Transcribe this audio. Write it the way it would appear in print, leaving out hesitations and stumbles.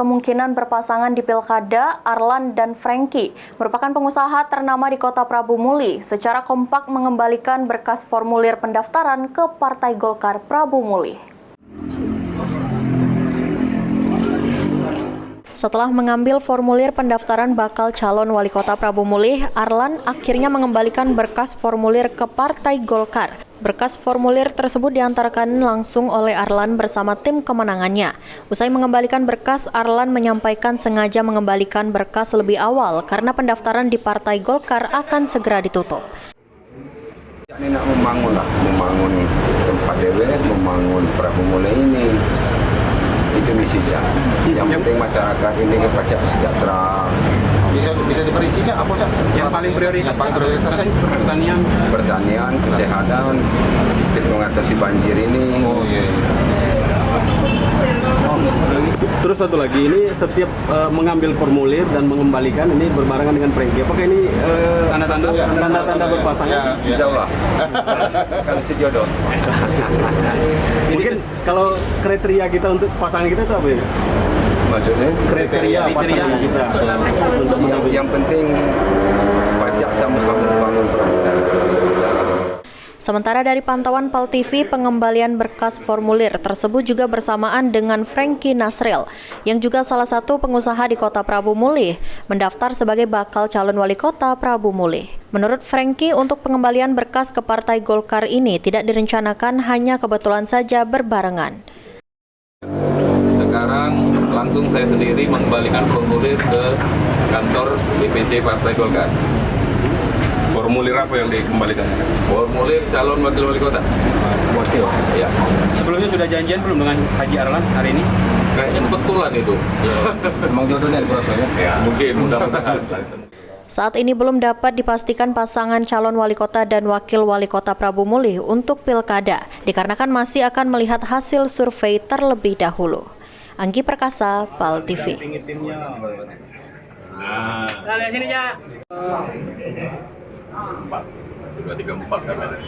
berkemungkinan berpasangan di Pilkada, Arlan dan Franky merupakan pengusaha ternama di Kota Prabu Muli secara kompak mengembalikan berkas formulir pendaftaran ke Partai Golkar Prabu Muli. Setelah mengambil formulir pendaftaran bakal calon wali kota Prabu Muli, Arlan akhirnya mengembalikan berkas formulir ke Partai Golkar. Berkas formulir tersebut diantarkan langsung oleh Arlan bersama tim kemenangannya. Usai mengembalikan berkas, Arlan menyampaikan sengaja mengembalikan berkas lebih awal karena pendaftaran di Partai Golkar akan segera ditutup. Ini nak membangun tempat DW, membangun Prabu Muli ini. Itu misinya. Yang penting masyarakat ini pajak sejahtera. Bisa diperinci apa Cak? Yang paling prioritas Pertanian, kesehatan, mengatasi banjir ini. Oh iya. Terus satu lagi, ini setiap mengambil formulir dan mengembalikan ini berbarengan dengan Franky. Apakah ini tanda-tanda berpasangan? Insya Allah. Kalau sejodoh. Mungkin kalau kriteria kita untuk pasangan kita itu apa ya? Maksudnya? Kriteria pasangan kita. Yang penting pajak sama-sama membangun peradaban. Sementara dari pantauan PAL TV, pengembalian berkas formulir tersebut juga bersamaan dengan Franky Nasril, yang juga salah satu pengusaha di Kota Prabu Muli, mendaftar sebagai bakal calon wali kota Prabu Muli. Menurut Franky, untuk pengembalian berkas ke Partai Golkar ini tidak direncanakan, hanya kebetulan saja berbarengan. Sekarang langsung saya sendiri mengembalikan formulir ke kantor DPC Partai Golkar. Formulir apa yang dikembalikan? Formulir calon wakil wali kota. Wakil? Ya. Sebelumnya sudah janjian belum dengan Haji Arlan hari ini? Kayaknya kebetulan itu. Emang jodohnya prosesnya? Ya, mungkin mudah-mudahan. Saat ini belum dapat dipastikan pasangan calon wali kota dan wakil wali kota Prabu Muli untuk Pilkada, dikarenakan masih akan melihat hasil survei terlebih dahulu. Anggi Perkasa, PAL TV. Nah, 2, 3, 4 kamera.